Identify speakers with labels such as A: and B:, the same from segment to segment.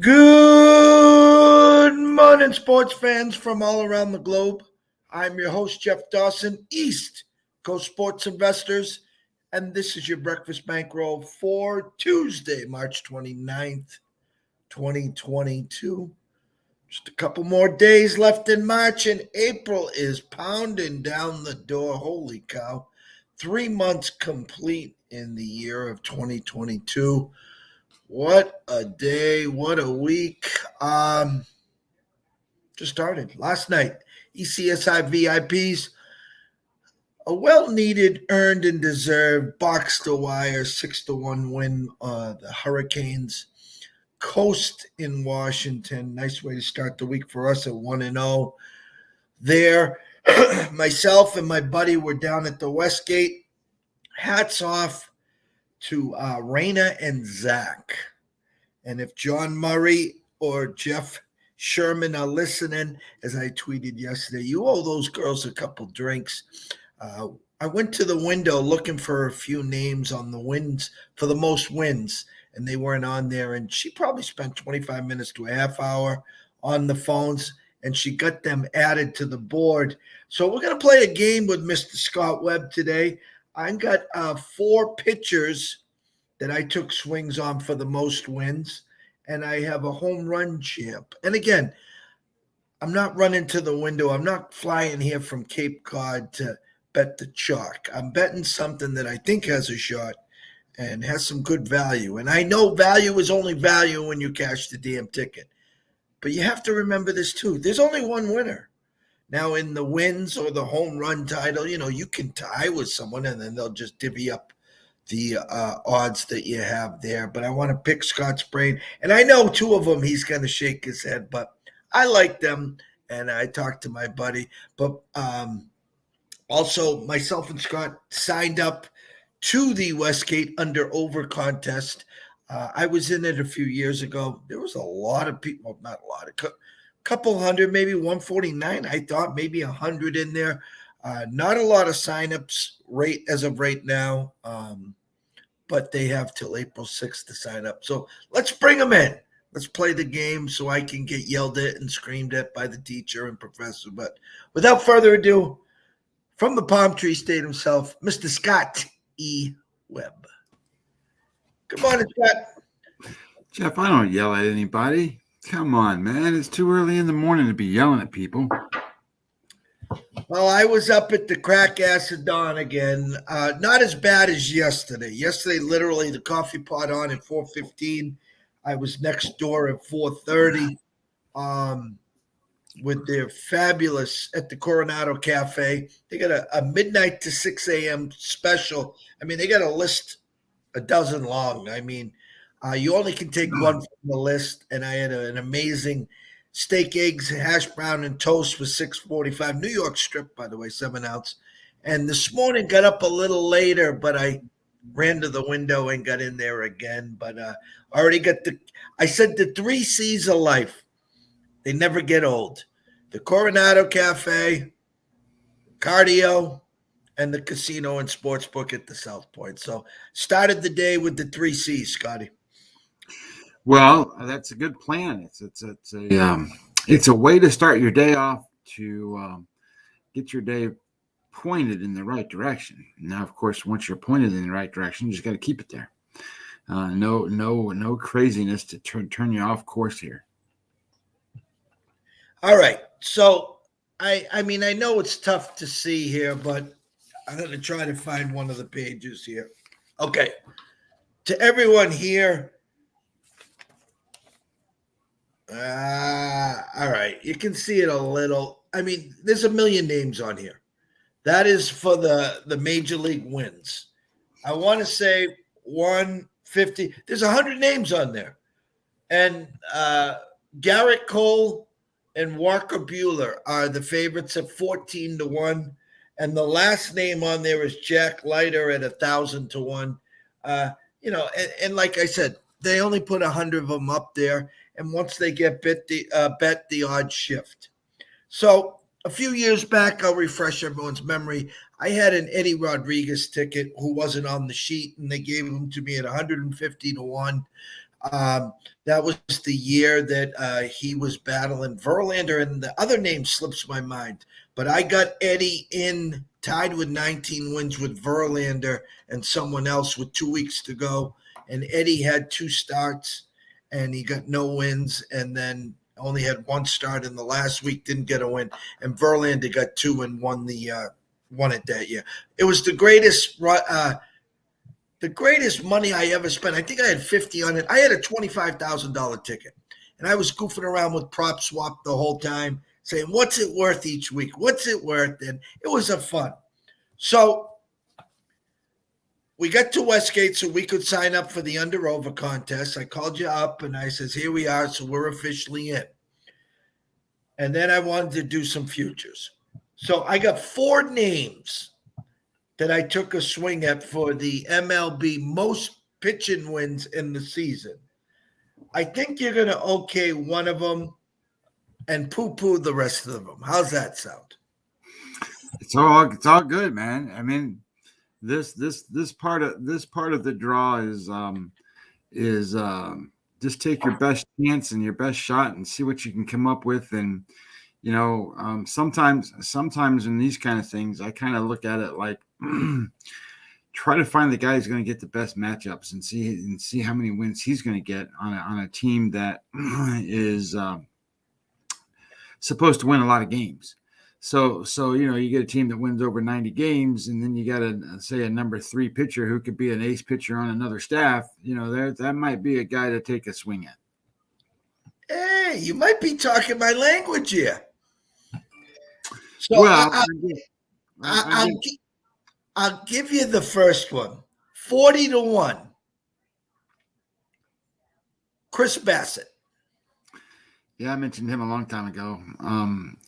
A: Good morning, sports fans from all around the globe. I'm your host, Jeff Dawson, East Coast Sports Investors, and this is your breakfast bankroll for Tuesday, March 29th, 2022. Just a couple more days left in March, and April is pounding down the door. Holy cow. 3 months complete in the year of 2022. What a day, what a week. Just started last night. ECSI VIPs, a well-needed, earned, and deserved box-to-wire 6-1 win. The Hurricanes coast in Washington. Nice way to start the week for us at 1-0 there. Myself and my buddy were down at the Westgate. Hats off to Raina and Zach. And if John Murray or Jeff Sherman are listening, as I tweeted yesterday, you owe those girls a couple drinks. I went to the window looking for a few names on the wins for the most wins, and they weren't on there. And she probably spent 25 minutes to a half hour on the phones, and she got them added to the board. So we're going to play a game with Mr. Scott Webb today. I've got 4 pitchers that I took swings on for the most wins, and I have a home run champ. And again, I'm not running to the window. I'm not flying here from Cape Cod to bet the chalk. I'm betting something that I think has a shot and has some good value. And I know value is only value when you cash the damn ticket. But you have to remember this too. There's only one winner. Now in the wins or the home run title, you can tie with someone and then they'll just divvy up the odds that you have there. But I want to pick Scott's brain. And I know 2 of them he's going to shake his head, but I like them. And I talked to my buddy. But also myself and Scott signed up to the Westgate Under Over contest. I was in it a few years ago. There was a lot of people, not a lot, a couple hundred, maybe 149. I thought maybe 100 in there. Not a lot of signups as of right now, but they have till April 6th to sign up. So let's bring them in. Let's play the game so I can get yelled at and screamed at by the teacher and professor. But without further ado, from the Palm Tree State himself, Mr. Scott E. Webb. Good morning, Scott.
B: Jeff, I don't yell at anybody. Come on, man. It's too early in the morning to be yelling at people.
A: Well, I was up at the crack acid dawn again. Not as bad as yesterday. Yesterday, literally, the coffee pot on at 4:15. I was next door at 4:30 with their fabulous at the Coronado Cafe. They got a midnight to 6 a.m. special. I mean, they got a list a dozen long. I mean, you only can take one from the list, and I had an amazing steak, eggs, hash brown, and toast for 6:45. New York strip, by the way, 7 ounce. And this morning got up a little later, but I ran to the window and got in there again. But already got the. I said the three C's of life. They never get old. The Coronado Cafe, cardio, and the casino and sports book at the South Point. So started the day with the three C's, Scotty.
B: Well, that's a good plan. It's a way to start your day off to get your day pointed in the right direction. Now, of course, once you're pointed in the right direction, you just got to keep it there. No craziness to turn you off course here.
A: All right. So I mean, I know it's tough to see here, but I'm going to try to find one of the pages here. Okay. To everyone here. All right. You can see it a little. I mean, there's a million names on here. That is for the major league wins. I want to say 150. There's 100 names on there. And Garrett Cole and Walker Buehler are the favorites at 14-1. And the last name on there is Jack Leiter at 1,000-1. And like I said, they only put 100 of them up there. And once they get bet, the odds shift. So a few years back, I'll refresh everyone's memory. I had an Eddie Rodriguez ticket who wasn't on the sheet, and they gave him to me at 150-1. That was the year that he was battling Verlander, and the other name slips my mind. But I got Eddie in, tied with 19 wins with Verlander and someone else with 2 weeks to go. And Eddie had 2 starts, and he got no wins, and then only had 1 start in the last week, didn't get a win. And Verlander got 2 and won it that year. It was the greatest money I ever spent. I think I had 50 on it. I had a $25,000 ticket, and I was goofing around with Prop Swap the whole time, saying, what's it worth each week? What's it worth? And it was a fun. So we got to Westgate so we could sign up for the under-over contest. I called you up, and I says, here we are, so we're officially in. And then I wanted to do some futures. So I got 4 names that I took a swing at for the MLB most pitching wins in the season. I think you're going to okay one of them and poo-poo the rest of them. How's that sound?
B: It's all good, man. I mean, this part of the draw is just take your best chance and your best shot and see what you can come up with. And sometimes in these kind of things, I kind of look at it like try to find the guy who's going to get the best matchups and see how many wins he's going to get on a team that is supposed to win a lot of games. So you get a team that wins over 90 games, and then you got a number 3 pitcher who could be an ace pitcher on another staff. That might be a guy to take a swing at.
A: Hey, you might be talking my language here. So
B: well,
A: I'll give you the first one. 40-1. Chris Bassett.
B: Yeah, I mentioned him a long time ago.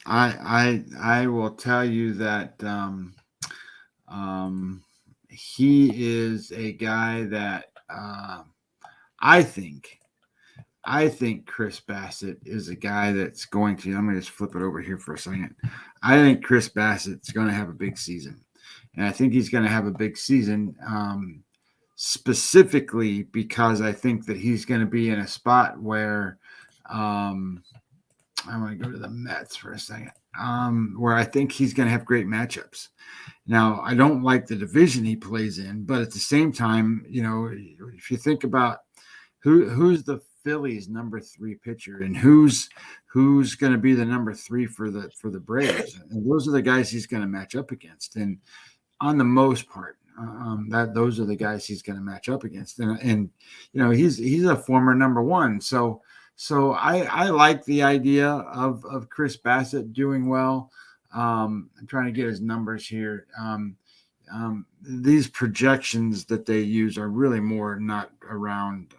B: I will tell you that he is a guy that I think Chris Bassett is a guy that's going to. Let me just flip it over here for a second. I think Chris Bassett's going to have a big season, and I think he's going to have a big season specifically because I think that he's going to be in a spot where. I want to go to the Mets for a second, where I think he's going to have great matchups. Now, I don't like the division he plays in, but at the same time, if you think about who's the Phillies' number 3 pitcher, and who's going to be the number 3 for the Braves. And those are the guys he's going to match up against. And on the most part, that those are the guys he's going to match up against. And he's a former number 1. So I like the idea of Chris Bassitt doing well. I'm trying to get his numbers here. These projections that they use are really more not around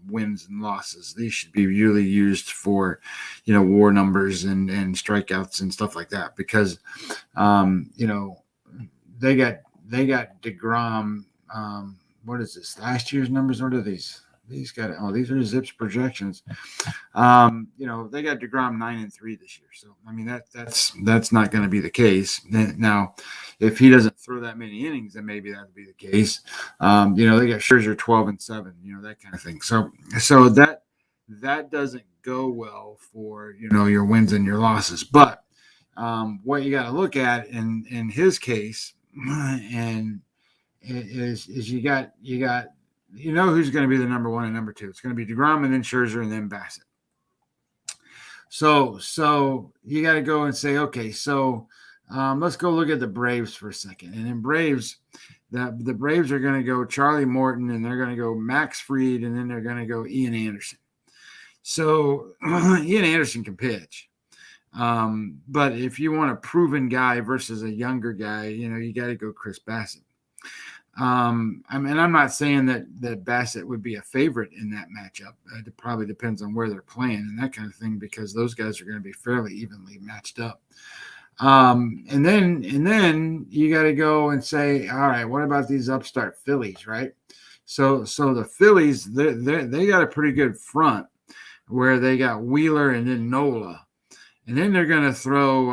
B: wins and losses. These should be really used for, WAR numbers and strikeouts and stuff like that, because, they got DeGrom. What is this? Last year's numbers? What are these? These are Zips projections. They got DeGrom 9-3 this year. So I mean that's not going to be the case. Now, if he doesn't throw that many innings, then maybe that would be the case. They got Scherzer 12-7. That kind of thing. So that doesn't go well for your wins and your losses. But what you got to look at in his case, and is you got who's going to be the number 1 and number 2. It's going to be DeGrom and then Scherzer and then Bassitt. So you got to go and say, okay, so let's go look at the Braves for a second. And in Braves, the Braves are going to go Charlie Morton, and they're going to go Max Fried, and then they're going to go Ian Anderson. So Ian Anderson can pitch. But if you want a proven guy versus a younger guy, you got to go Chris Bassitt. I'm not saying that Bassitt would be a favorite in that matchup. It probably depends on where they're playing and that kind of thing, because those guys are going to be fairly evenly matched up. And then you got to go and say, all right, what about these upstart Phillies, right? So the Phillies, they got a pretty good front where they got Wheeler and then Nola. And then they're going to throw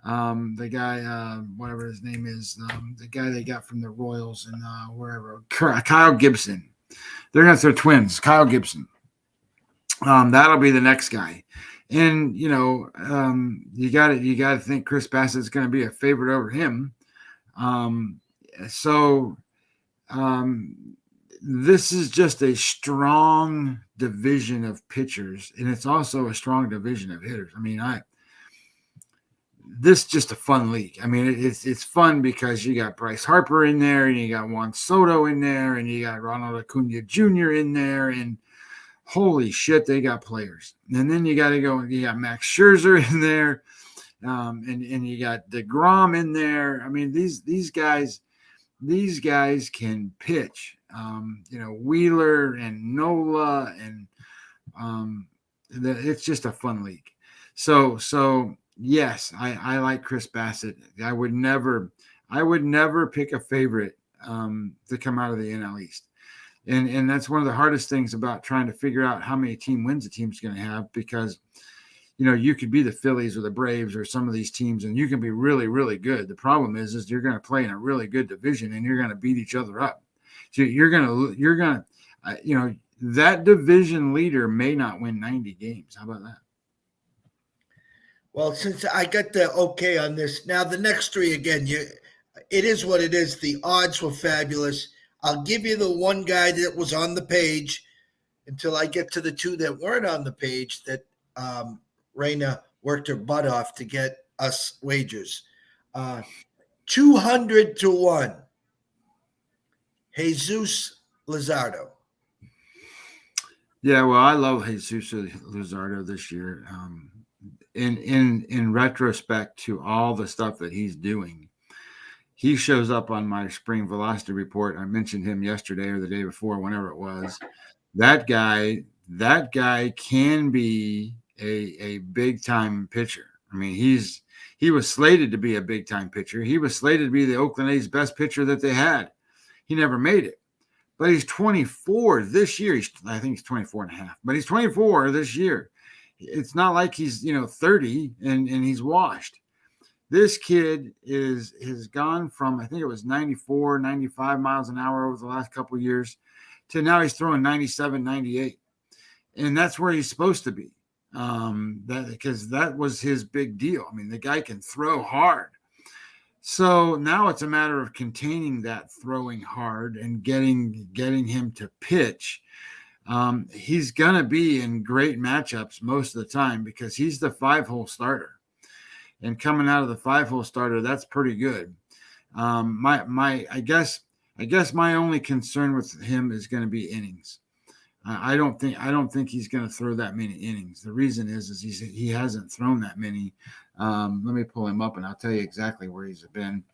B: the guy, whatever his name is, the guy they got from the Royals and wherever, Kyle Gibson. They're going to throw twins, Kyle Gibson. That'll be the next guy. And, you got to think Chris Bassitt's going to be a favorite over him. This is just a strong division of pitchers, and it's also a strong division of hitters. I mean, this is just a fun league. I mean, it's fun because you got Bryce Harper in there, and you got Juan Soto in there, and you got Ronald Acuna Jr. in there, and holy shit, they got players. And then you got to go, you got Max Scherzer in there, and you got DeGrom in there. I mean, these guys can pitch. Wheeler and Nola, and it's just a fun league. So yes, I like Chris Bassitt. I would never pick a favorite to come out of the NL East. And that's one of the hardest things about trying to figure out how many wins a team's going to have, because you could be the Phillies or the Braves or some of these teams, and you can be really, really good. The problem is you're going to play in a really good division, and you're going to beat each other up. So you're going to that division leader may not win 90 games. How about that?
A: Well, since I got the okay on this, now the next 3, again, it is what it is. The odds were fabulous. I'll give you the one guy that was on the page until I get to the 2 that weren't on the page that Raina worked her butt off to get us wagers. 200 to 1. Jesus Luzardo.
B: Yeah, well, I love Jesus Luzardo this year. In retrospect to all the stuff that he's doing, he shows up on my spring velocity report. I mentioned him yesterday or the day before, whenever it was. That guy can be a big time pitcher. I mean, he was slated to be a big time pitcher. He was slated to be the Oakland A's best pitcher that they had. He never made it. But he's 24 this year. I think he's 24 and a half, but he's 24 this year. It's not like he's 30 and he's washed. This kid has gone from, I think it was 94, 95 miles an hour over the last couple of years to now he's throwing 97, 98. And that's where he's supposed to be. Because that was his big deal. I mean, the guy can throw hard. So now it's a matter of containing that throwing hard and getting him to pitch. He's going to be in great matchups most of the time because he's the 5-hole starter. And coming out of the 5-hole starter, that's pretty good. I guess my only concern with him is going to be innings. I don't think he's going to throw that many innings. The reason is he hasn't thrown that many. Let me pull him up and I'll tell you exactly where he's been.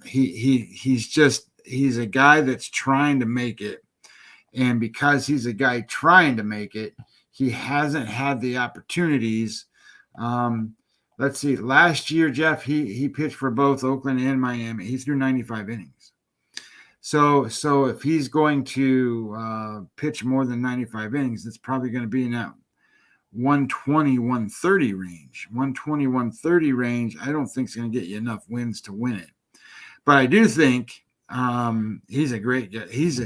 B: He's a guy that's trying to make it, and because he's a guy trying to make it, he hasn't had the opportunities. Let's see. Last year, Jeff, he pitched for both Oakland and Miami. He threw 95 innings. So if he's going to pitch more than 95 innings, it's probably going to be in that 120, 130 range. 120, 130 range, I don't think is going to get you enough wins to win it. But I do think he's a great guy. He's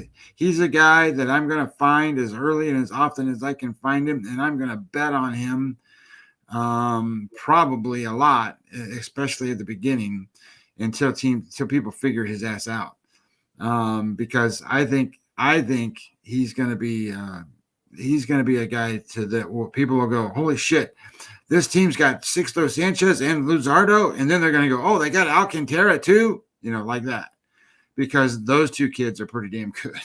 B: a guy that I'm going to find as early and as often as I can find him, and I'm going to bet on him probably a lot, especially at the beginning, until people figure his ass out. Because I think he's going to be a guy that people will go, holy shit, this team's got Sixto Sanchez and Luzardo, and then they're going to go, oh, they got Alcantara too, like that, because those two kids are pretty damn good.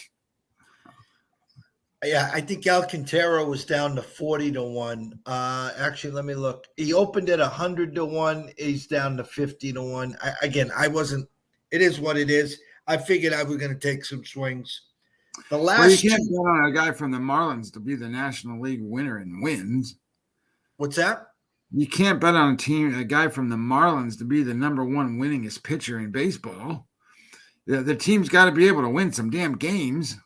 A: Yeah, I think Alcantara was down to 40-1. Actually, let me look. He opened at 100-1. He's down to 50-1. I wasn't. It is what it is. I figured I was going to take some swings. The last
B: you can't bet on a guy from the Marlins to be the National League winner and wins.
A: What's that?
B: You can't bet on a guy from the Marlins to be the number one winningest pitcher in baseball. The team's got to be able to win some damn games.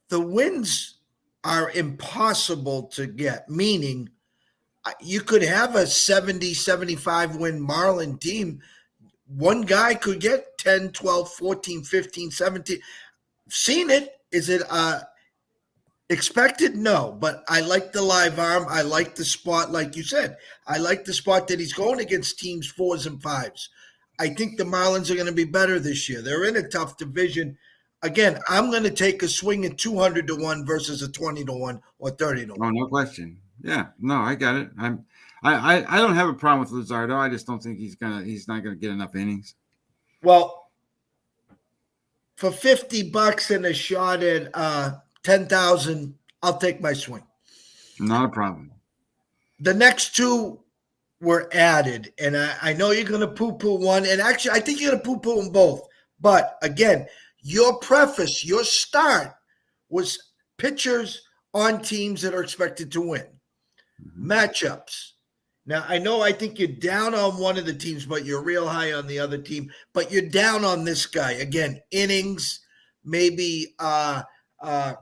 A: The wins are impossible to get, meaning you could have a 70, 75 win Marlin team. One guy could get 10, 12, 14, 15, 17. Seen it. Is it expected? No, but I like the live arm. I like the spot, like you said. I like the spot that he's going against teams 4s and 5s. I think the Marlins are going to be better this year. They're in a tough division. Again, I'm going to take a swing at 200-1 versus a 20-1 or 30-1.
B: Oh, no question. Yeah, no, I got it. I don't have a problem with Luzardo. I just don't think he's not gonna get enough innings.
A: Well, for $50 and a shot at 10,000, I'll take my swing.
B: Not a problem.
A: The next two were added, and I know you're going to poo-poo one, and actually, I think you're going to poo-poo them both. But again, your preface, your start was pitchers on teams that are expected to win. Mm-hmm. Matchups. Now, I think you're down on one of the teams, but you're real high on the other team. But you're down on this guy. Again, innings, maybe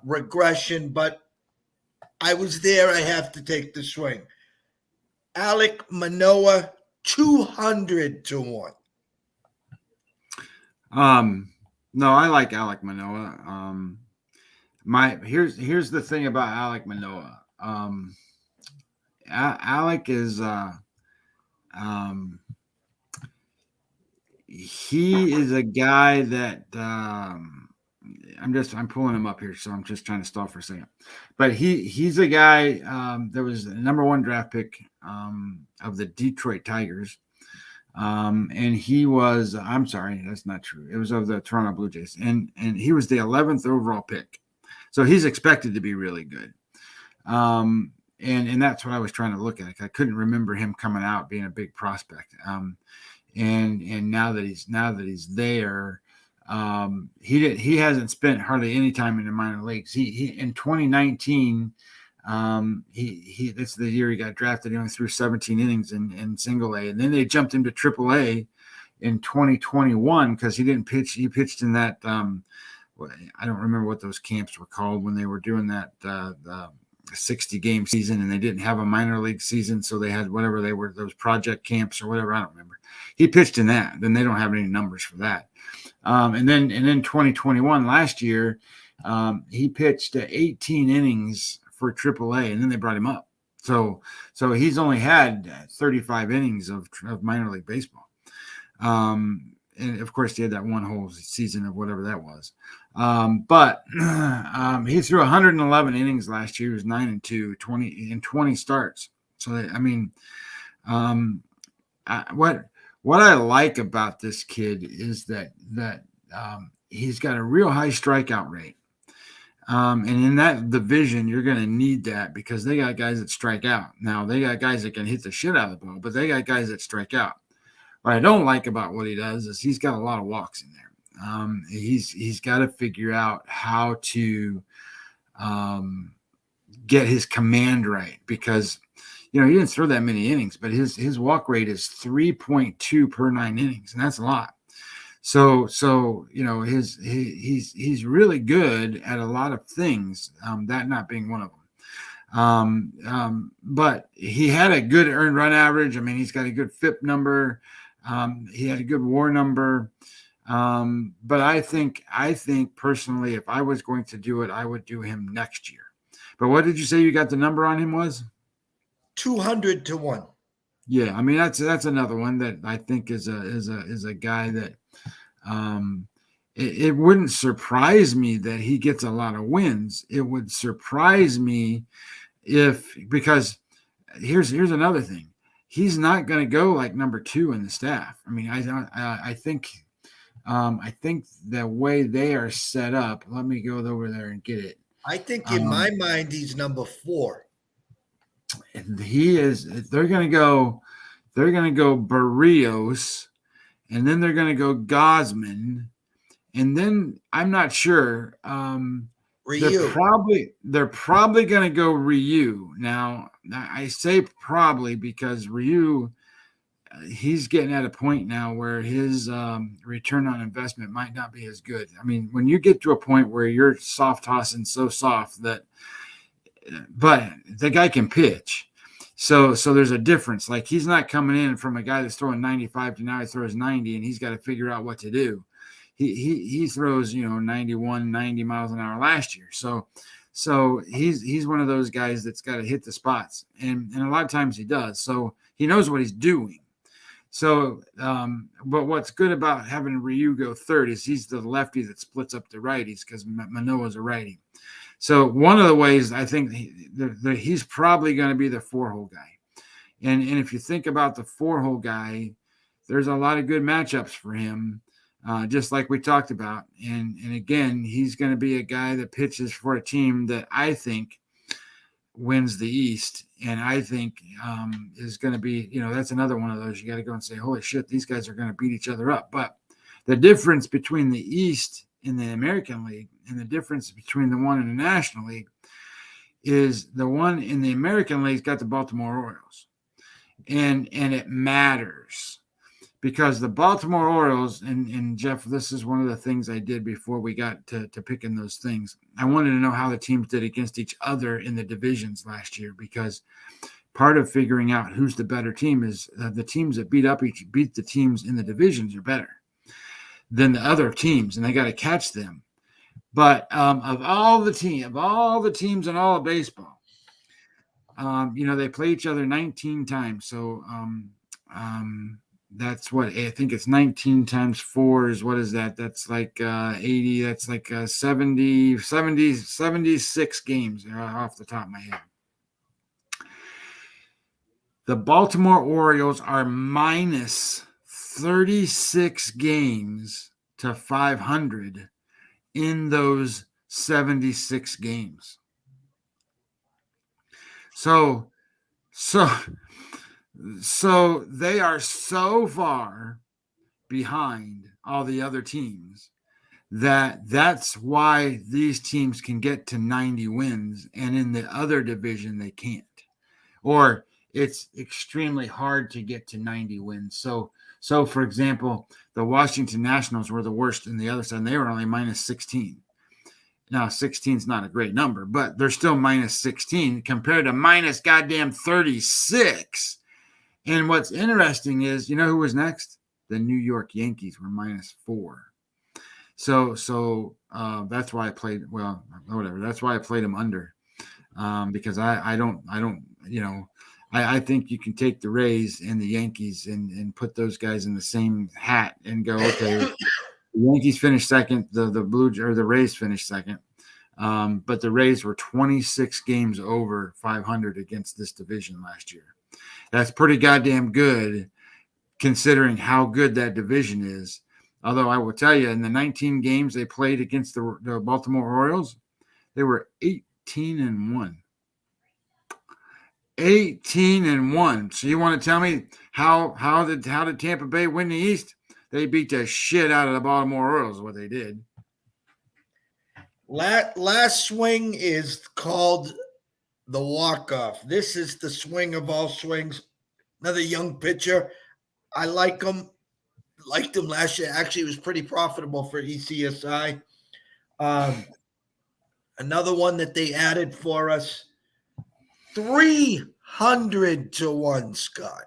A: regression, but I was there. I have to take the swing. Alek Manoah, 200-1.
B: No, I like Alek Manoah. Here's the thing about Alek Manoah. Alek is he is a guy that I'm pulling him up here, so I'm just trying to stall for a second. But he's a guy that was the number 1 draft pick of the Detroit Tigers. And he was, I'm sorry, that's not true. It was of the Toronto Blue Jays. And he was the 11th overall pick. So he's expected to be really good. And that's what I was trying to look at. I couldn't remember him coming out being a big prospect. And now that he's there, he hasn't spent hardly any time in the minor leagues. He in 2019, that's the year he got drafted. He only threw 17 innings in single A, and then they jumped him to triple A in 2021 because he didn't pitch. He pitched in that. I don't remember what those camps were called when they were doing that 60-game season, and they didn't have a minor league season, so they had whatever they were, those project camps or whatever. I don't remember. He pitched in that. Then they don't have any numbers for that. And then 2021 last year, he pitched 18 innings for AAA, and then they brought him up. So he's only had 35 innings of minor league baseball. And of course, he had that one whole season of whatever that was. But he threw 111 innings last year. He was 9-2, 20 starts. So I mean, what I like about this kid is that he's got a real high strikeout rate. And in that division, you're going to need that because they got guys that strike out. Now, they got guys that can hit the shit out of the ball, but they got guys that strike out. What I don't like about what he does is he's got a lot of walks in there. He's got to figure out how to get his command right because, he didn't throw that many innings, but his walk rate is 3.2 per 9 innings, and that's a lot. So he's really good at a lot of things, that not being one of them. But he had a good earned run average. I mean, he's got a good FIP number. He had a good WAR number. But I think personally, if I was going to do it, I would do him next year. But what did you say you got the number on him was?
A: 200 to 1.
B: Yeah, I mean that's another one that I think is a guy that it wouldn't surprise me that he gets a lot of wins. It would surprise me because here's another thing. He's not going to go like number 2 in the staff. I mean, I think the way they are set up. Let me go over there and get it.
A: I think in my mind he's number 4.
B: He is. They're going to go Barrios, and then they're going to go Gosman, and then I'm not sure.
A: Ryu.
B: They're probably going to go Ryu. Now I say probably because Ryu, he's getting at a point now where his return on investment might not be as good. I mean, when you get to a point where you're soft tossing so soft that. But the guy can pitch. So there's a difference. Like he's not coming in from a guy that's throwing 95 to now he throws 90 and he's got to figure out what to do. He throws, 91, 90 miles an hour last year. So he's one of those guys that's got to hit the spots. And a lot of times he does. So he knows what he's doing. So, but what's good about having Ryu go third is he's the lefty that splits up the righties because Manoa's a righty. So one of the ways I think he's probably going to be the 4-hole guy. And if you think about the 4-hole guy, there's a lot of good matchups for him, just like we talked about. And again, he's going to be a guy that pitches for a team that I think wins the East. And I think is going to be, that's another one of those. You got to go and say, holy shit, these guys are going to beat each other up. But the difference between the East in the American League and the difference between the one in the National League is the one in the American League's got the Baltimore Orioles. And it matters because the Baltimore Orioles, and Jeff, this is one of the things I did before we got to picking those things. I wanted to know how the teams did against each other in the divisions last year because part of figuring out who's the better team is the teams that beat the teams in the divisions are better than the other teams, and they got to catch them. But of all the teams in all of baseball, they play each other 19 times. So that's what I think it's 19 times 4 is what is that? That's like 80. That's like 76 games off the top of my head. The Baltimore Orioles are minus 36 games to 500 in those 76 games. So they are so far behind all the other teams that's why these teams can get to 90 wins and in the other division they can't. Or it's extremely hard to get to 90 wins. So for example, the Washington Nationals were the worst in the other side, and they were only minus 16. Now, 16 is not a great number, but they're still minus 16 compared to minus goddamn 36. And what's interesting is, who was next? The New York Yankees were minus 4. So that's why I played, well, whatever. That's why I played them under because I think you can take the Rays and the Yankees and put those guys in the same hat and go, okay, The Yankees finished second. The Rays finished second. But the Rays were 26 games over 500 against this division last year. That's pretty goddamn good considering how good that division is. Although I will tell you, in the 19 games they played against the Baltimore Orioles, they were 18-1. 18-1. So you want to tell me how did Tampa Bay win the East? They beat the shit out of the Baltimore Orioles, is what they did.
A: Last swing is called the walk-off. This is the swing of all swings. Another young pitcher. I like him. Liked him last year. Actually, it was pretty profitable for ECSI. Another one that they added for us, 300-1, Scott.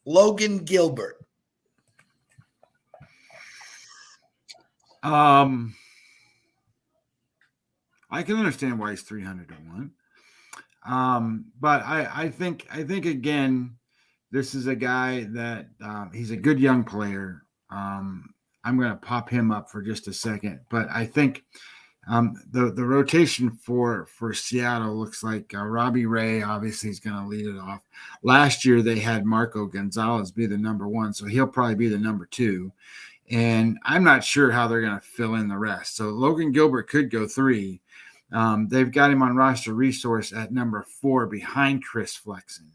A: Logan Gilbert.
B: I can understand why he's 300-1. But I think again, this is a guy that he's a good young player. I'm going to pop him up for just a second, but I think the rotation for Seattle looks like Robbie Ray obviously is going to lead it off. Last year they had Marco Gonzalez be the number one, so he'll probably be the number two. And I'm not sure how they're going to fill in the rest. So Logan Gilbert could go 3. They've got him on roster resource at number 4 behind Chris Flexen.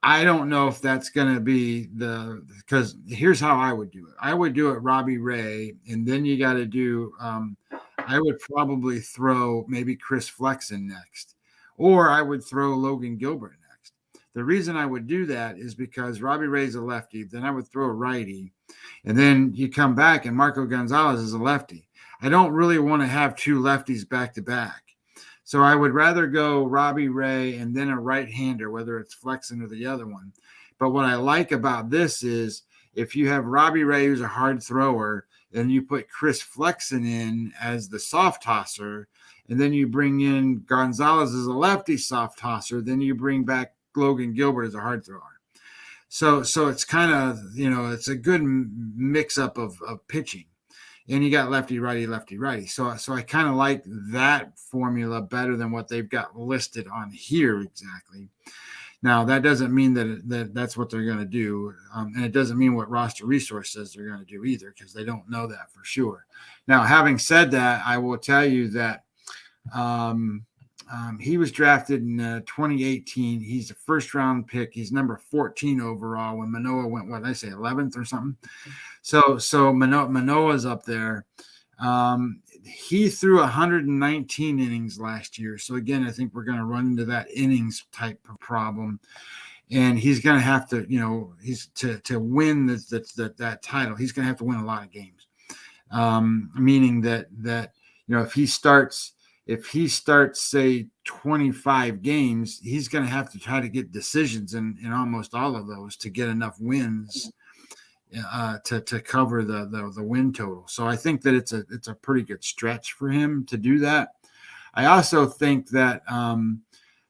B: I don't know if that's going to be because here's how I would do it. I would do it Robbie Ray, and then you got to do I would probably throw maybe Chris Flexen next, or I would throw Logan Gilbert next. The reason I would do that is because Robbie Ray's a lefty. Then I would throw a righty, and then you come back and Marco Gonzalez is a lefty. I don't really want to have 2 lefties back to back. So I would rather go Robbie Ray and then a right-hander, whether it's Flexen or the other one. But what I like about this is if you have Robbie Ray, who's a hard thrower, then you put Chris Flexen in as the soft tosser, and then you bring in Gonzalez as a lefty soft tosser, then you bring back Logan Gilbert as a hard thrower. So it's kind of, it's a good mix-up of pitching. And you got lefty, righty, lefty, righty. So I kind of like that formula better than what they've got listed on here exactly. Now, that doesn't mean that's what they're going to do. And it doesn't mean what roster resource says they're going to do either, because they don't know that for sure. Now, having said that, I will tell you that he was drafted in 2018. He's a first-round pick. He's number 14 overall when Manoah went, 11th or something? So Manoah's up there. He threw 119 innings last year. So again, I think we're going to run into that innings type of problem, and he's going to have to, he's to win that title. He's going to have to win a lot of games. Meaning that if he starts say 25 games, he's going to have to try to get decisions in almost all of those to get enough wins to cover the win total. So I think that it's a pretty good stretch for him to do that. I also think that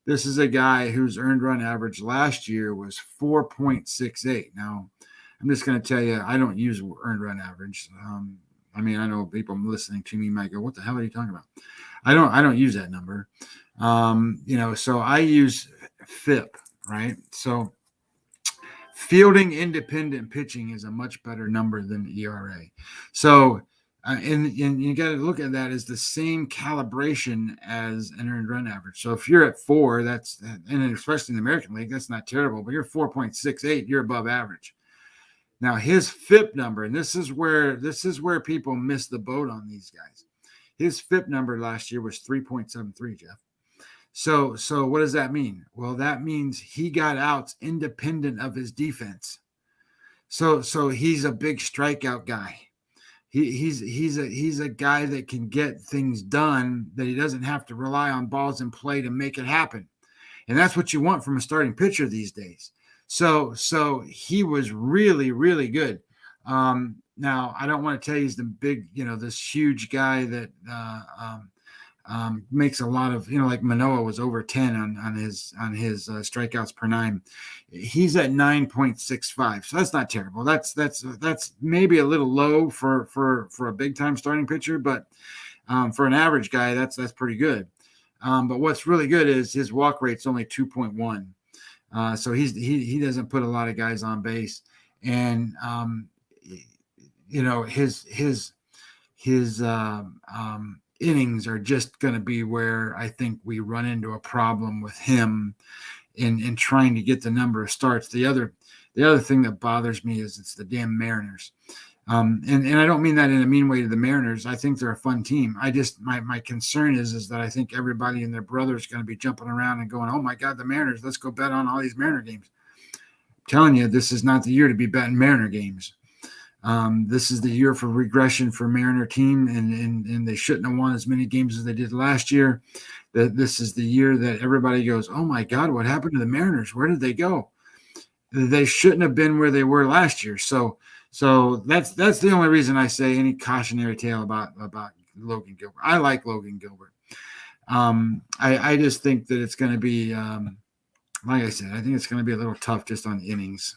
B: this is a guy whose earned run average last year was 4.68. Now, I'm just going to tell you, I don't use earned run average. I know people listening to me might go, "What the hell are you talking about?" I don't use that number. So I use FIP, right? So fielding independent pitching is a much better number than ERA. So, and you got to look at that as the same calibration as an earned run average. So if you're at 4, and especially in the American League, that's not terrible, but you're 4.68, you're above average. Now his FIP number, and this is where people miss the boat on these guys. His FIP number last year was 3.73, Jeff. So what does that mean? Well, that means he got outs independent of his defense. So he's a big strikeout guy. He's a guy that can get things done, that he doesn't have to rely on balls in play to make it happen. And that's what you want from a starting pitcher these days. So he was really, really good. Now, I don't want to tell you he's the big, this huge guy that makes a lot of, like Manoah was over 10 on his strikeouts per nine. He's at 9.65, so that's not terrible. That's maybe a little low for a big time starting pitcher, but for an average guy, that's pretty good. But what's really good is his walk rate's only 2.1. So he doesn't put a lot of guys on base, and his innings are just going to be where I think we run into a problem with him in trying to get the number of starts. The other thing that bothers me is it's the damn Mariners. And I don't mean that in a mean way to the Mariners. I think they're a fun team. I just my concern is that I think everybody and their brother is going to be jumping around and going, oh my God, the Mariners, let's go bet on all these Mariner games. I'm telling you, this is not the year to be betting Mariner games. This is the year for regression for Mariner team, and they shouldn't have won as many games as they did last year. That this is the year that everybody goes, oh my God, what happened to the Mariners? Where did they go? They shouldn't have been where they were last year. So that's the only reason I say any cautionary tale about Logan Gilbert. I like Logan Gilbert. I just think that it's going to be, like I said, I think it's going to be a little tough just on innings.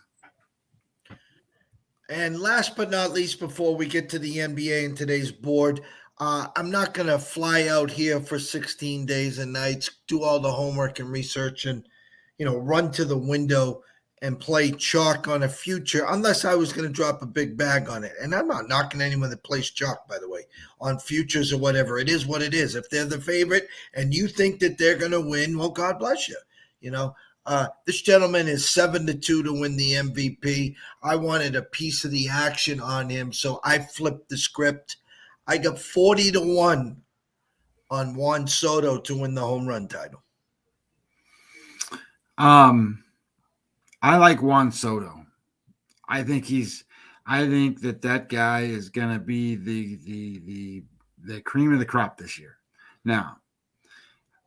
A: And last but not least, before we get to the NBA and today's board, I'm not going to fly out here for 16 days and nights, do all the homework and research and, run to the window and play chalk on a future unless I was going to drop a big bag on it. And I'm not knocking anyone that plays chalk, by the way, on futures or whatever. It is what it is. If they're the favorite and you think that they're going to win, well, God bless you. This gentleman is 7-2 to win the MVP. I wanted a piece of the action on him, so I flipped the script. I got 40-1 on Juan Soto to win the home run title.
B: I like Juan Soto. I think that guy is going to be the cream of the crop this year. Now,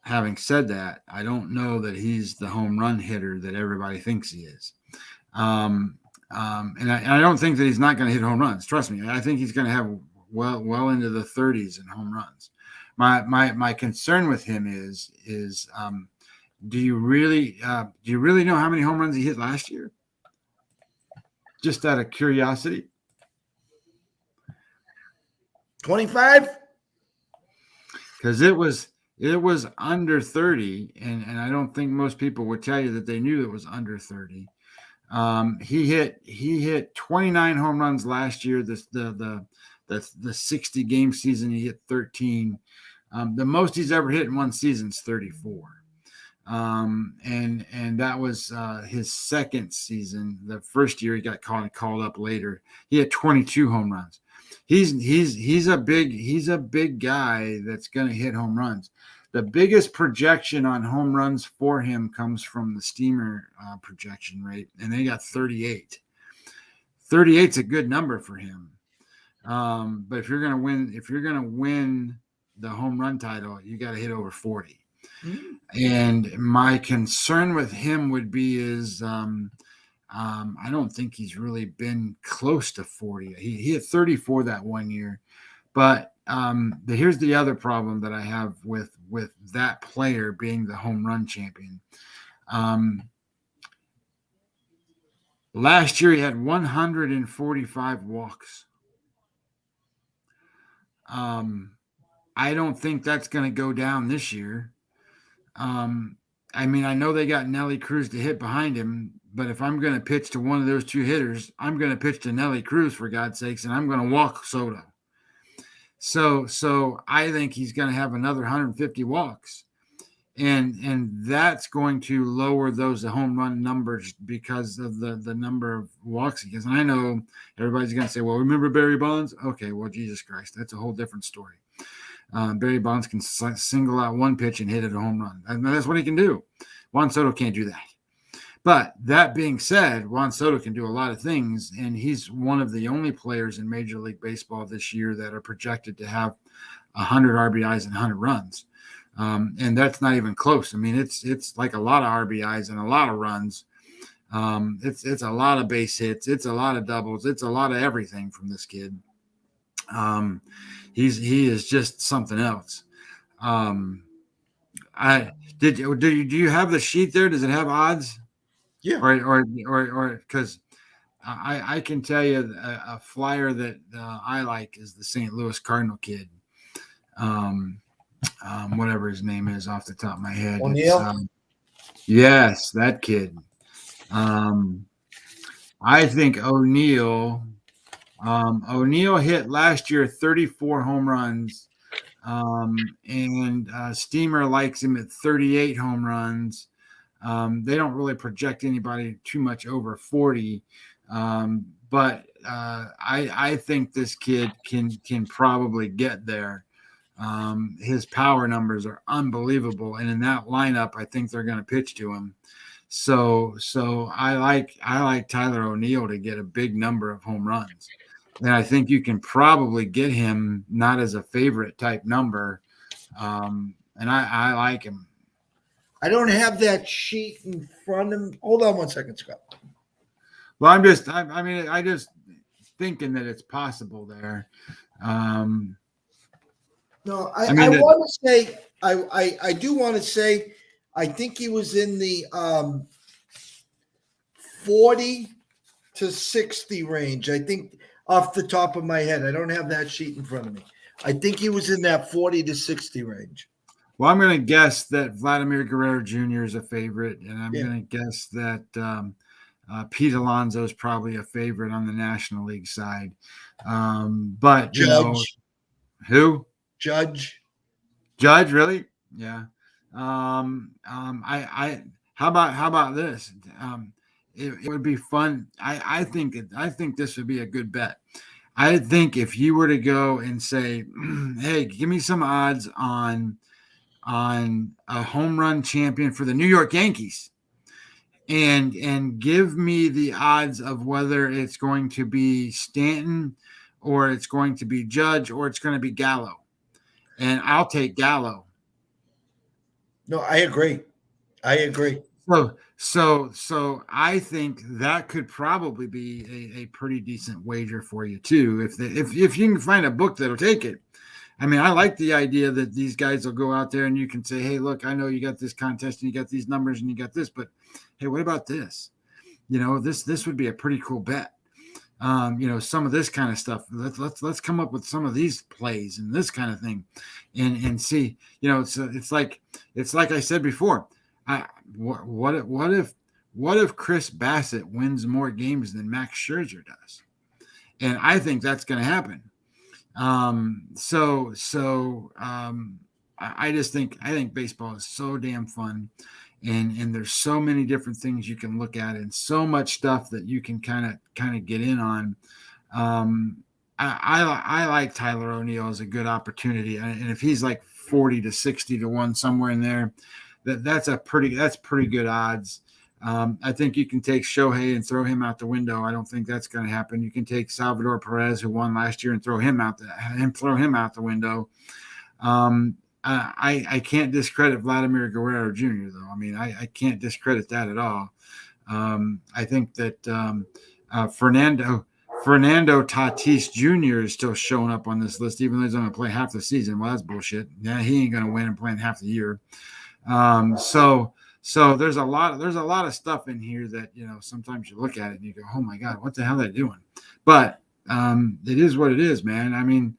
B: having said that, I don't know that he's the home run hitter that everybody thinks he is. And I don't think that he's not going to hit home runs. Trust me. I think he's going to have well into the 30s in home runs. My concern with him is do you really know how many home runs he hit last year? Just out of curiosity.
A: 25?
B: Because it was under 30, and I don't think most people would tell you that they knew it was under 30. He hit 29 home runs last year. The 60 game season he hit 13. The most he's ever hit in one season is 34. And that was his second season. The first year he got called up later. He had 22 home runs. He's a big guy that's going to hit home runs. The biggest projection on home runs for him comes from the Steamer projection rate, and they got 38. 38's a good number for him. But if you're going to win the home run title, you got to hit over 40. Mm-hmm. And my concern with him would be I don't think he's really been close to 40. He hit 34 that one year, but here's the other problem that I have with that player being the home run champion. Last year he had 145 walks. I don't think that's going to go down this year. I know they got Nelly Cruz to hit behind him, but if I'm going to pitch to one of those two hitters, I'm going to pitch to Nelly Cruz, for God's sakes, and I'm going to walk Soto. So I think he's going to have another 150 walks, and that's going to lower those home run numbers because of the number of walks he gets. And I know everybody's going to say, well, remember Barry Bonds? Okay, well, Jesus Christ, that's a whole different story. Barry Bonds can single out one pitch and hit it a home run. And that's what he can do. Juan Soto can't do that. But that being said, Juan Soto can do a lot of things, and he's one of the only players in Major League Baseball this year that are projected to have 100 RBIs and 100 runs. And that's not even close. It's like a lot of RBIs and a lot of runs. It's a lot of base hits. It's a lot of doubles. It's a lot of everything from this kid. He is just something else. Um, I do you have the sheet there? Does it have odds?
A: Yeah.
B: Or because I can tell you a flyer that I like is the St. Louis Cardinal kid. Um, whatever his name is off the top of my head. It's
A: O'Neill.
B: yes, that kid. Um, I think O'Neill hit last year 34 home runs, and Steamer likes him at 38 home runs. They don't really project anybody too much over 40, but I think this kid can probably get there. His power numbers are unbelievable, and in that lineup, I think they're going to pitch to him. So I like Tyler O'Neill to get a big number of home runs, and I think you can probably get him not as a favorite type number, and I like him.
A: I don't have that sheet in front of me. Hold on one second, Scott.
B: Well, I just thinking that it's possible there.
A: No,
B: I
A: I
B: mean,
A: want to say, I do want to say, I think he was in the 40 to 60 range. I think off the top of my head, I don't have that sheet in front of me. I think he was in that 40 to 60 range.
B: well, I'm going to guess that Vladimir Guerrero Jr. is a favorite, and I'm
A: Yeah.
B: going to guess that Pete Alonso is probably a favorite on the National League side. But you know
A: Judge,
B: who?
A: Judge.
B: Judge, really? Yeah. I how about this? It would be fun. I think this would be a good bet. I think if you were to go and say, "Hey, give me some odds on a home run champion for the New York Yankees," and give me the odds of whether it's going to be Stanton or it's going to be Judge or it's going to be Gallo, and I'll take Gallo.
A: No, I agree. I agree.
B: So I think that could probably be a pretty decent wager for you too, if you can find a book that'll take it. I mean, I like the idea that these guys will go out there and you can say, "Hey, look, I know you got this contest and you got these numbers and you got this, but hey, what about this? You know, this would be a pretty cool bet. Some of this kind of stuff. Let's come up with some of these plays and this kind of thing, and see. It's like I said before. What if Chris Bassett wins more games than Max Scherzer does? And I think that's going to happen. I just think baseball is so damn fun, and there's so many different things you can look at, and so much stuff that you can kind of get in on. I like Tyler O'Neill as a good opportunity, and if he's like 40 to 60 to 1 somewhere in there, that's pretty good odds. I think you can take Shohei and throw him out the window. I don't think that's going to happen. You can take Salvador Perez, who won last year, and throw him out the window. I can't discredit Vladimir Guerrero Jr. though. I mean, I can't discredit that at all. I think that Fernando Tatis Jr. is still showing up on this list, even though he's going to play half the season. Well, that's bullshit. Yeah, he ain't going to win and playing half the year. So there's a lot of stuff in here that, sometimes you look at it and you go, "Oh my God, what the hell are they doing?" But it is what it is, man. I mean,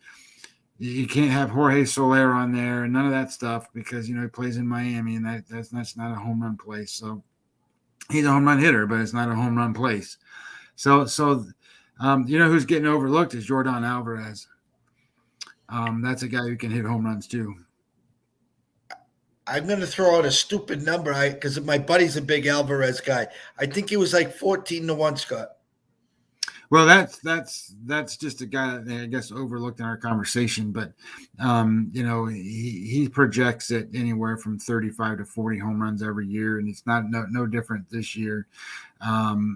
B: you can't have Jorge Soler on there and none of that stuff because, he plays in Miami and that's not a home run place. So he's a home run hitter, but it's not a home run place. So who's getting overlooked is Jordan Alvarez. That's a guy who can hit home runs too.
A: I'm going to throw out a stupid number because my buddy's a big Alvarez guy. I think he was like 14 to 1, Scott.
B: Well, that's just a guy that I guess overlooked in our conversation, but he projects it anywhere from 35 to 40 home runs every year, and it's no different this year. I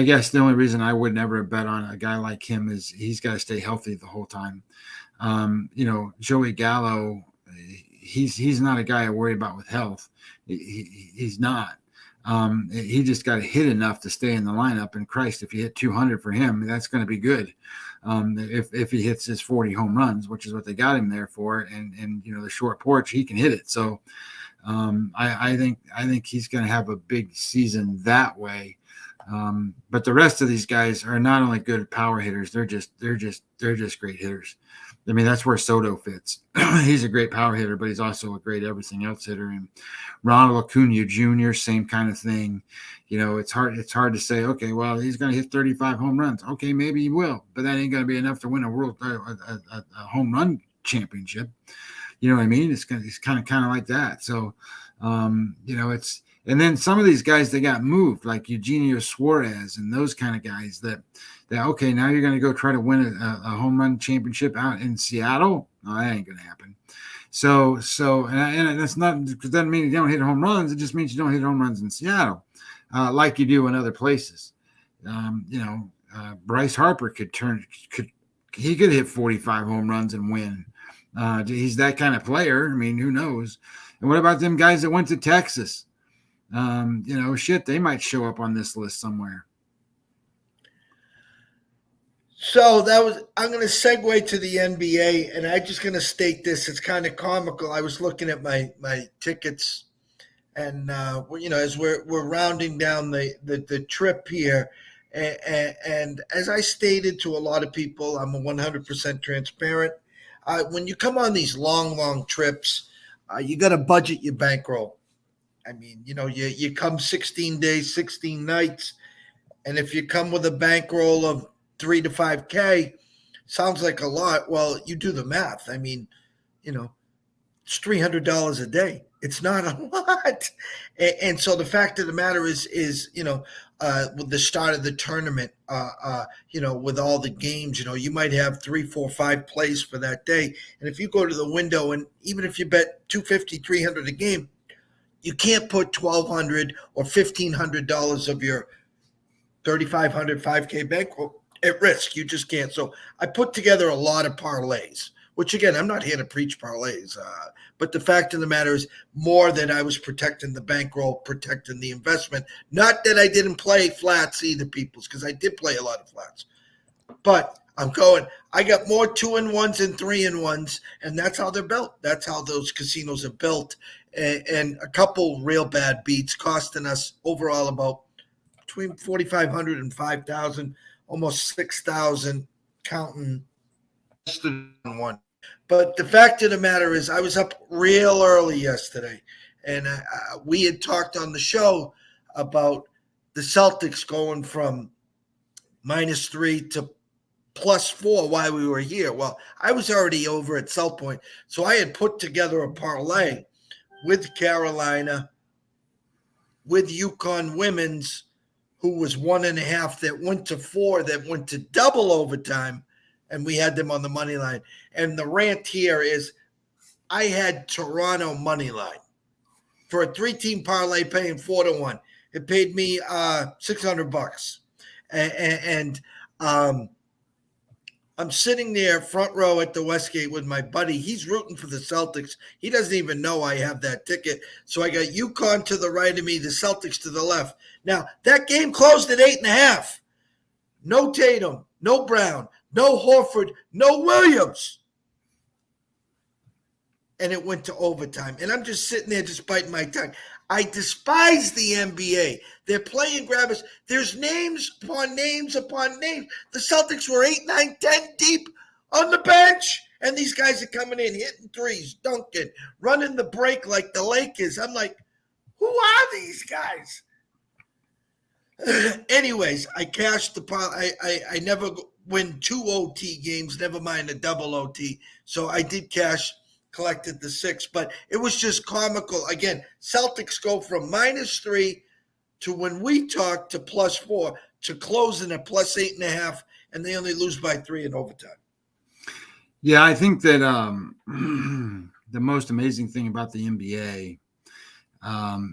B: guess the only reason I would never bet on a guy like him is he's got to stay healthy the whole time. Joey Gallo, he's not a guy I worry about with health. He's not. He just got to hit enough to stay in the lineup. And Christ, if you hit 200 for him, that's going to be good. If he hits his 40 home runs, which is what they got him there for, and the short porch, he can hit it. So I think he's going to have a big season that way. But the rest of these guys are not only good power hitters, they're just great hitters. I mean, that's where Soto fits. He's a great power hitter, but he's also a great everything else hitter. And Ronald Acuna Jr., same kind of thing. It's hard to say, okay, well, he's going to hit 35 home runs. Okay, maybe he will, but that ain't going to be enough to win a home run championship. You know what I mean? It's kind of like that. So, and then some of these guys, they got moved, like Eugenio Suarez and those kind of guys that okay, now you're going to go try to win a home run championship out in Seattle? No, that ain't going to happen. So, and that's not, because that doesn't mean you don't hit home runs. It just means you don't hit home runs in Seattle, like you do in other places. Bryce Harper could hit 45 home runs and win. He's that kind of player. I mean, who knows? And what about them guys that went to Texas? They might show up on this list somewhere.
A: So I'm going to segue to the NBA, and I'm just going to state this. It's kind of comical. I was looking at my tickets, and as we're rounding down the trip here, and as I stated to a lot of people, I'm 100% transparent. When you come on these long trips, you got to budget your bankroll. I mean, you come 16 days, 16 nights, and if you come with a bankroll of $3 to $5K, sounds like a lot. Well, you do the math. I mean, it's $300 a day. It's not a lot. And so the fact of the matter is with the start of the tournament, with all the games, you might have 3, 4, 5 plays for that day. And if you go to the window, and even if you bet $250, $300 a game, you can't put $1,200 or $1,500 of your $3,500 $5K bankroll at risk. You just can't. So I put together a lot of parlays, which again, I'm not here to preach parlays, but the fact of the matter is more that I was protecting the bankroll, protecting the investment. Not that I didn't play flats either, peoples, because I did play a lot of flats. But I got more 2-in-1s and 3-in-1s, and that's how they're built. That's how those casinos are built. And a couple real bad beats costing us overall about between $4,500 and $5,000, almost $6,000 counting one. But the fact of the matter is I was up real early yesterday, and we had talked on the show about the Celtics going from -3 to +4 while we were here. Well, I was already over at South Point, so I had put together a parlay with Carolina, with UConn women's, who was 1.5 that went to 4, that went to double overtime, and we had them on the money line. And the rant here is I had Toronto money line for a 3-team parlay paying 4-1. It paid me $600. And I'm sitting there front row at the Westgate with my buddy. He's rooting for the Celtics. He doesn't even know I have that ticket. So I got UConn to the right of me, the Celtics to the left. Now, that game closed at 8.5. No Tatum, no Brown, no Horford, no Williams. And it went to overtime. And I'm just sitting there just biting my tongue. I despise the NBA. They're playing grabbers. There's names upon names upon names. The Celtics were 8, 9, 10 deep on the bench. And these guys are coming in, hitting threes, dunking, running the break like the Lakers. I'm like, who are these guys? Anyways, I cashed the I never win 2 OT games, never mind a double OT. So I did cash, collected the 6, but it was just comical. Again, Celtics go from -3 to, when we talk, to +4 to closing at +8.5, and they only lose by 3 in overtime.
B: Yeah, I think that the most amazing thing about the NBA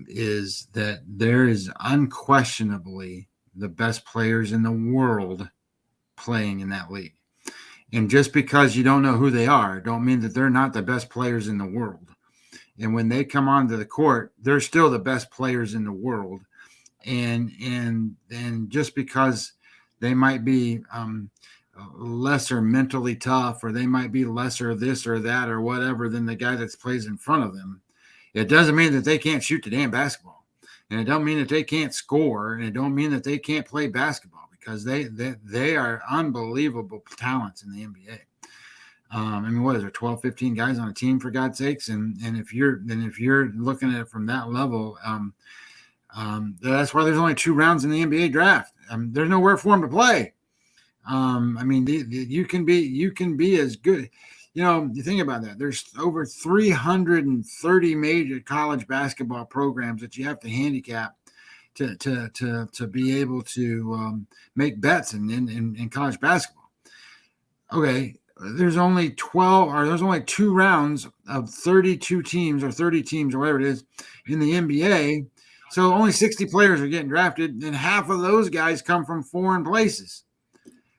B: is that there is unquestionably the best players in the world playing in that league. And just because you don't know who they are, don't mean that they're not the best players in the world. And when they come onto the court, they're still the best players in the world. and just because they might be lesser mentally tough, or they might be lesser this or that or whatever than the guy that plays in front of them, it doesn't mean that they can't shoot the damn basketball, and it don't mean that they can't score, and it don't mean that they can't play basketball, because they are unbelievable talents in the NBA. I mean, what is there, 12, 15 guys on a team, for God's sakes? And if you're looking at it from that level, that's why there's only 2 rounds in the NBA draft. There's nowhere for them to play. I mean, you can be as good. You think about that. There's over 330 major college basketball programs that you have to handicap to be able to make bets in college basketball. Okay. There's only 2 rounds of 32 teams or 30 teams or whatever it is in the NBA. So only 60 players are getting drafted, and half of those guys come from foreign places.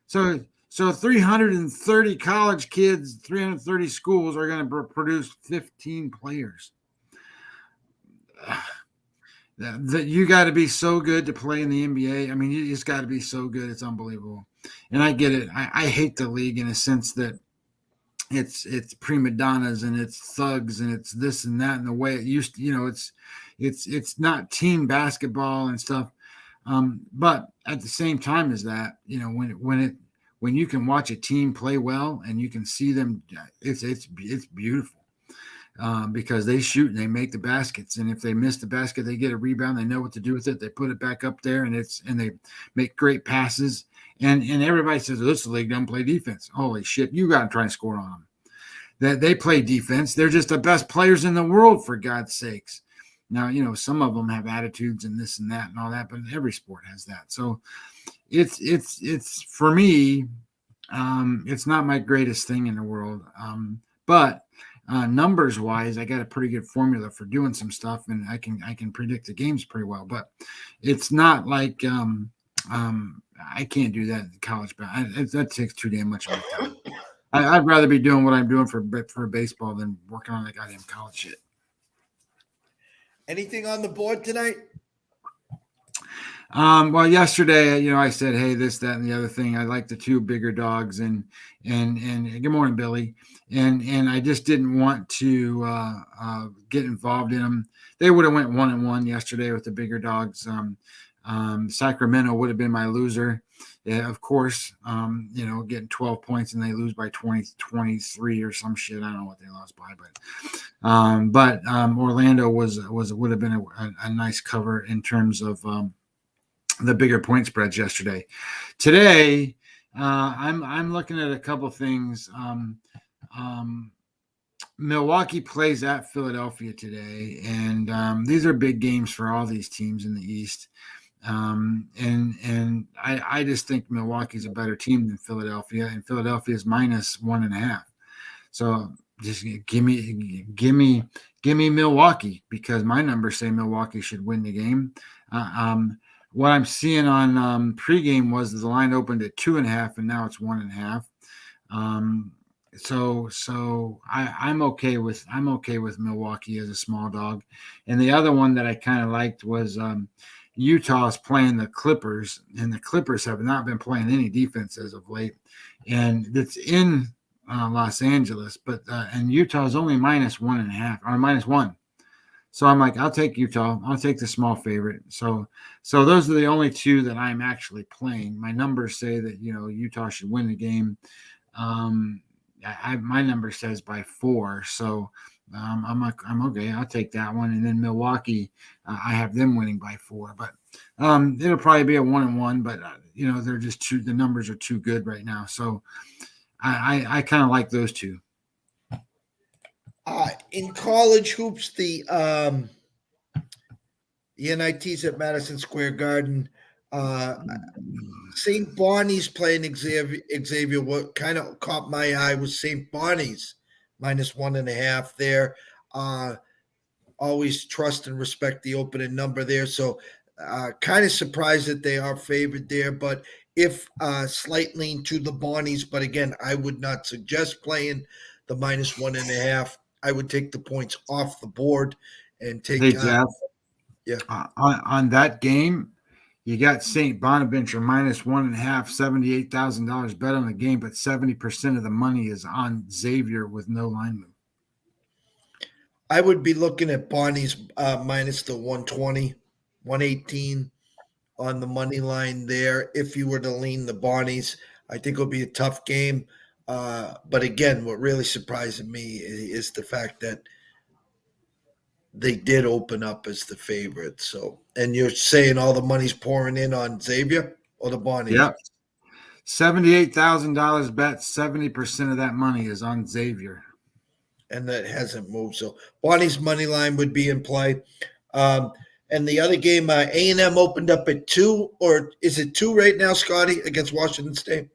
B: So 330 college kids, 330 schools are going to produce 15 players. That you got to be so good to play in the NBA. I mean, you just got to be so good. It's unbelievable. And I get it. I hate the league in a sense that it's prima donnas and it's thugs and it's this and that, and the way it used to, it's not team basketball and stuff. But at the same time as that, when you can watch a team play well and you can see them, it's beautiful. Because they shoot and they make the baskets, and if they miss the basket, they get a rebound. They know what to do with it. They put it back up there, and they make great passes. And everybody says, "This league doesn't play defense." Holy shit, you got to try and score on them. That they play defense. They're just the best players in the world, for God's sakes. Now, some of them have attitudes and this and that and all that, but every sport has that. So it's for me, it's not my greatest thing in the world, but. Numbers wise, I got a pretty good formula for doing some stuff, and I can predict the games pretty well. But it's not like I can't do that in college. But that takes too damn much of my time. I'd rather be doing what I'm doing for baseball than working on that goddamn college shit.
A: Anything on the board tonight?
B: Well, yesterday, I said, hey, this, that, and the other thing. I like the 2 bigger dogs, and good morning, Billy. And I just didn't want to get involved in them. They would have went 1-1 yesterday with the bigger dogs. Sacramento would have been my loser. Yeah, of course, getting 12 points and they lose by 23 or some shit. I don't know what they lost by, but Orlando would have been a nice cover in terms of the bigger point spreads yesterday. Today, I'm looking at a couple things. Milwaukee plays at Philadelphia today, and these are big games for all these teams in the East. And I just think Milwaukee's a better team than Philadelphia, and Philadelphia is -1.5. So just give me Milwaukee, because my numbers say Milwaukee should win the game. What I'm seeing on pregame was the line opened at 2.5, and now it's 1.5. So I'm okay with Milwaukee as a small dog. And the other one that I kind of liked was Utah's playing the Clippers, and the Clippers have not been playing any defense as of late, and it's in Los Angeles, but and Utah's only -1.5 or -1. So I'm like, I'll take Utah. I'll take the small favorite. So those are the only 2 that I'm actually playing. My numbers say that Utah should win the game. My number says by 4. So I'm okay. I'll take that one. And then Milwaukee, I have them winning by 4. But it'll probably be a 1-1. But they're just too. The numbers are too good right now. So I kind of like those 2.
A: In college hoops, the NITs at Madison Square Garden, St. Bonnie's playing Xavier. What kind of caught my eye was St. Bonnie's -1.5 there. Always trust and respect the opening number there. So kind of surprised that they are favored there, but if slight lean to the Bonnies. But again, I would not suggest playing the -1.5. I would take the points off the board and take.
B: Hey, Jeff.
A: Yeah.
B: On that game, you got St. Bonaventure minus 1.5, $78,000 bet on the game, but 70% of the money is on Xavier with no line move.
A: I would be looking at Bonnie's minus the 120, 118 on the money line there. If you were to lean the Bonnies, I think it'll be a tough game. But again, what really surprised me is the fact that they did open up as the favorite. So, and you're saying all the money's pouring in on Xavier or the Bonnies?
B: Yep. $78,000 bet, 70% of that money is on Xavier.
A: And that hasn't moved. So Bonnie's money line would be in play. And the other game, A&M opened up at 2, or is it 2 right now, Scotty, against Washington State?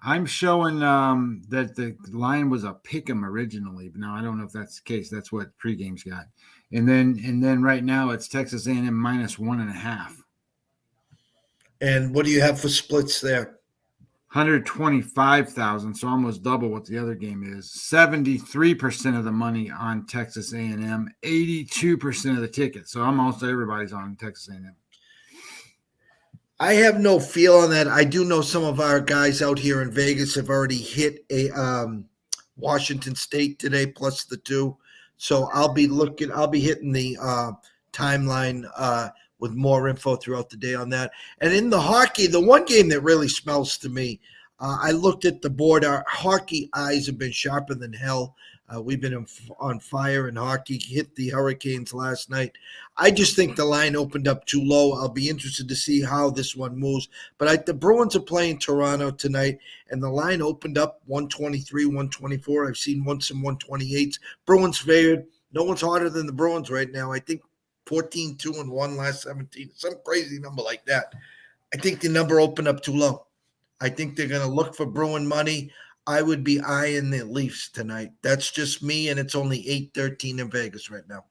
B: I'm showing that the line was a pick 'em originally, but now I don't know if that's the case. That's what pregame's got. And then right now it's Texas A&M minus 1.5.
A: And what do you have for splits there?
B: 125,000, so almost double what the other game is. 73% of the money on Texas A&M, 82% of the tickets. So almost everybody's on Texas A&M.
A: I have no feel on that. I do know some of our guys out here in Vegas have already hit a Washington State today plus the 2. So I'll be hitting the timeline with more info throughout the day on that. And in the hockey, the one game that really smells to me, I looked at the board. Our hockey eyes have been sharper than hell. We've been on fire in hockey, hit the Hurricanes last night. I just think the line opened up too low. I'll be interested to see how this one moves. But the Bruins are playing Toronto tonight, and the line opened up 123, 124. I've seen some 128s. Bruins favored. No one's harder than the Bruins right now. I think 14, 2, and 1 last 17. Some crazy number like that. I think the number opened up too low. I think they're going to look for Bruin money. I would be eyeing the Leafs tonight. That's just me, and it's only 8-13 in Vegas right now.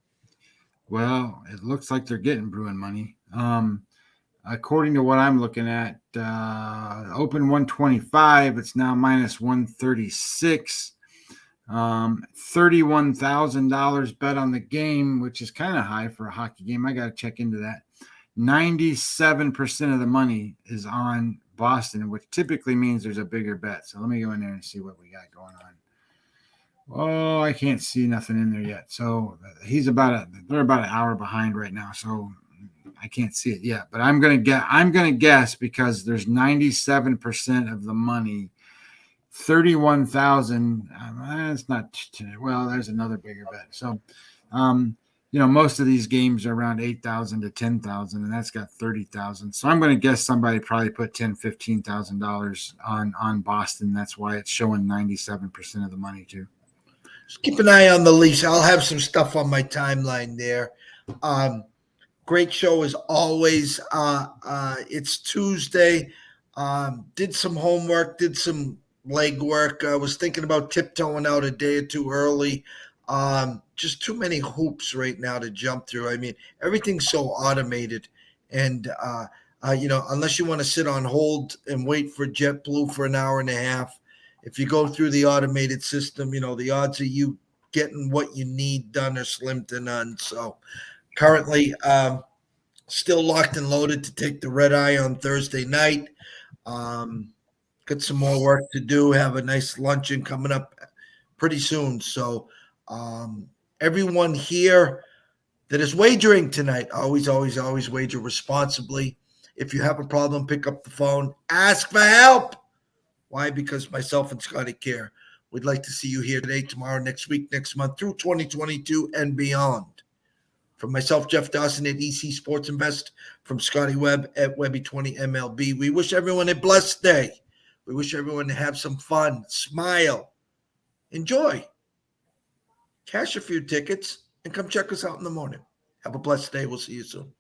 B: Well, it looks like they're getting Bruin money. According to what I'm looking at, open 125, it's now minus 136. $31,000 bet on the game, which is kind of high for a hockey game. I got to check into that. 97% of the money is on Boston, which typically means there's a bigger bet. So let me go in there and see what we got going on. Oh, I can't see nothing in there yet. So they're about an hour behind right now. So I can't see it yet, but I'm going to guess because there's 97% of the money, 31,000. It's not, well, there's another bigger bet. So, most of these games are around 8,000 to 10,000, and that's got 30,000. So I'm going to guess somebody probably put $10,000, $15,000 on Boston. That's why it's showing 97% of the money too.
A: Just keep an eye on the Leafs. I'll have some stuff on my timeline there. Great show as always. It's Tuesday. Did some homework, did some legwork. I was thinking about tiptoeing out a day or two early. Just too many hoops right now to jump through. I mean, everything's so automated, and unless you want to sit on hold and wait for JetBlue for an hour and a half, if you go through the automated system, the odds of you getting what you need done are slim to none. So, currently, still locked and loaded to take the red eye on Thursday night. Got some more work to do. Have a nice luncheon coming up pretty soon. So. Everyone here that is wagering tonight, always wager responsibly. If you have a problem, pick up the phone, ask for help. Why? Because myself and Scotty care. We'd like to see you here today, tomorrow, next week, next month, through 2022 and beyond. From myself, Jeff Dawson at EC Sports Invest, from Scotty Webb at Webby20MLB, we wish everyone a blessed day. We wish everyone to have some fun, smile, enjoy. Cash a few tickets and come check us out in the morning. Have a blessed day. We'll see you soon.